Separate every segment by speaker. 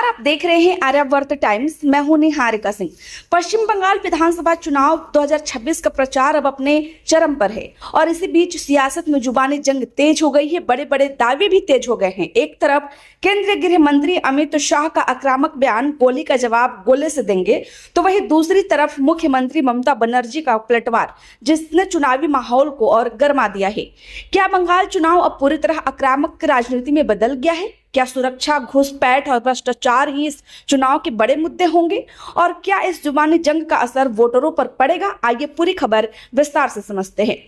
Speaker 1: नमस्कार, आप देख रहे हैं आर्यावर्त टाइम्स। मैं हूं निहारिका सिंह। पश्चिम बंगाल विधानसभा चुनाव 2026 का प्रचार अब अपने चरम पर है और इसी बीच सियासत में जुबानी जंग तेज हो गई है। बड़े बड़े दावे भी तेज हो गए हैं। एक तरफ केंद्रीय गृह मंत्री अमित शाह का आक्रामक बयान, गोली का जवाब गोले से देंगे, तो वहीं दूसरी तरफ मुख्यमंत्री ममता बनर्जी का पलटवार, जिसने चुनावी माहौल को और गर्मा दिया है। क्या बंगाल चुनाव अब पूरी तरह आक्रामक राजनीति में बदल गया है? क्या सुरक्षा, घुसपैठ और भ्रष्टाचार ही इस चुनाव के बड़े मुद्दे होंगे? और क्या इस जुबानी जंग का असर वोटरों पर पड़ेगा? आइए पूरी खबर विस्तार से समझते हैं।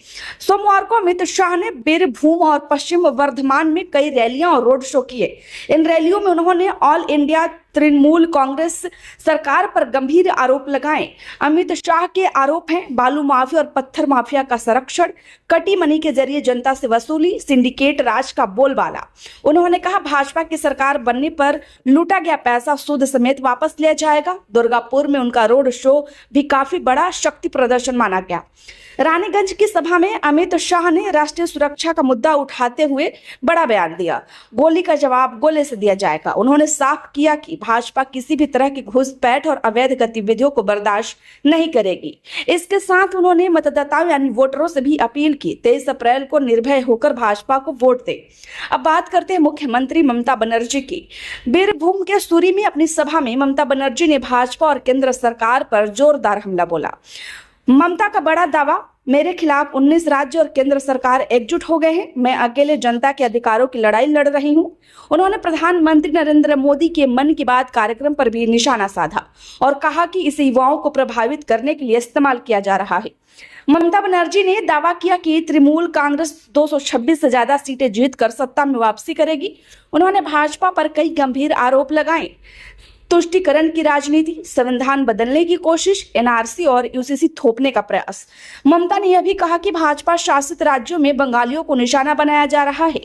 Speaker 1: सोमवार को अमित शाह ने बीरभूम और पश्चिम वर्धमान में कई रैलियां और रोड शो किए। इन रैलियों में उन्होंने ऑल इंडिया तृणमूल कांग्रेस सरकार पर गंभीर आरोप लगाए। अमित शाह के आरोप हैं बालू माफिया और पत्थर माफिया का संरक्षण, कटी मनी के जरिए जनता से वसूली, सिंडिकेट राज का बोलबाला। उन्होंने कहा भाजपा की सरकार बनने पर लूटा गया पैसा सूद समेत वापस लिया जाएगा। दुर्गापुर में उनका रोड शो भी काफी बड़ा शक्ति प्रदर्शन माना गया। रानीगंज की सभा में अमित शाह ने राष्ट्रीय सुरक्षा का मुद्दा उठाते हुए बड़ा बयान दिया। गोली का जवाब गोले से दिया जाएगा। उन्होंने साफ किया कि भाजपा किसी भी तरह की घुसपैठ और अवैध गतिविधियों को बर्दाश्त नहीं करेगी। इसके साथ उन्होंने मतदाताओं यानी वोटरों से भी अपील की 23 अप्रैल को निर्भय होकर भाजपा को वोट दे। अब बात करते हैं मुख्यमंत्री ममता बनर्जी की। बीरभूम के सूरी में अपनी सभा में ममता बनर्जी ने भाजपा और केंद्र सरकार पर जोरदार हमला बोला। ममता का बड़ा दावा, मेरे खिलाफ 19 राज्य और केंद्र सरकार एकजुट हो गए हैं। मैं अकेले जनता के अधिकारों की लड़ाई लड़ रही हूं। उन्होंने प्रधानमंत्री नरेंद्र मोदी के मन की बात कार्यक्रम पर भी निशाना साधा और कहा कि इसे युवाओं को प्रभावित करने के लिए इस्तेमाल किया जा रहा है। ममता बनर्जी ने दावा किया कि तृणमूल कांग्रेस 226 से ज्यादा सीटें जीतकर सत्ता में वापसी करेगी। उन्होंने भाजपा पर कई गंभीर आरोप लगाए। तुष्टीकरण की राजनीति, संविधान बदलने की कोशिश, एनआरसी और यूसीसी थोपने का प्रयास। ममता ने यह भी कहा कि भाजपा शासित राज्यों में बंगालियों को निशाना बनाया जा रहा है।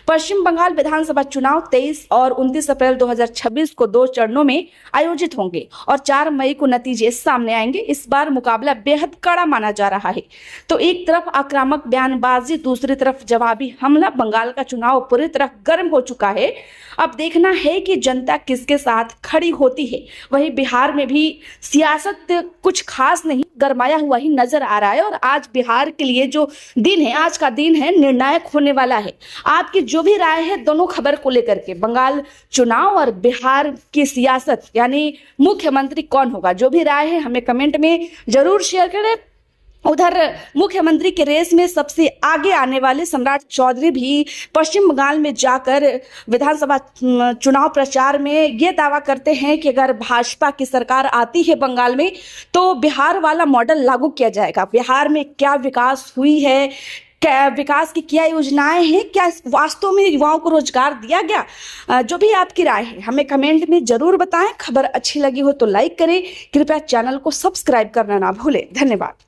Speaker 1: पश्चिम बंगाल विधानसभा चुनाव 23 और 29 अप्रैल 2026 को 2 चरणों में आयोजित होंगे और 4 मई को नतीजे सामने आएंगे। इस बार मुकाबला बेहद कड़ा माना जा रहा है। तो एक तरफ आक्रामक बयानबाजी, दूसरी तरफ जवाबी हमला। बंगाल का चुनाव पूरी तरह गर्म हो चुका है। अब देखना है कि जनता किसके साथ खड़ी होती है। वहीं बिहार में भी सियासत कुछ खास नहीं, गरमाया हुआ ही नजर आ रहा है और आज बिहार के लिए जो दिन है, आज का दिन है, निर्णायक होने वाला है। आपकी जो भी राय है दोनों खबर को लेकर के, बंगाल चुनाव और बिहार की सियासत यानी मुख्यमंत्री कौन होगा, जो भी राय है हमें कमेंट में जरूर शेयर करें। उधर मुख्यमंत्री के रेस में सबसे आगे आने वाले सम्राट चौधरी भी पश्चिम बंगाल में जाकर विधानसभा चुनाव प्रचार में ये दावा करते हैं कि अगर भाजपा की सरकार आती है बंगाल में तो बिहार वाला मॉडल लागू किया जाएगा। बिहार में क्या विकास हुई है, क्या विकास की क्या योजनाएं हैं, क्या वास्तव में युवाओं को रोजगार दिया गया? जो भी आपकी राय है हमें कमेंट में जरूर बताएं। खबर अच्छी लगी हो तो लाइक करें। कृपया चैनल को सब्सक्राइब करना ना भूलें। धन्यवाद।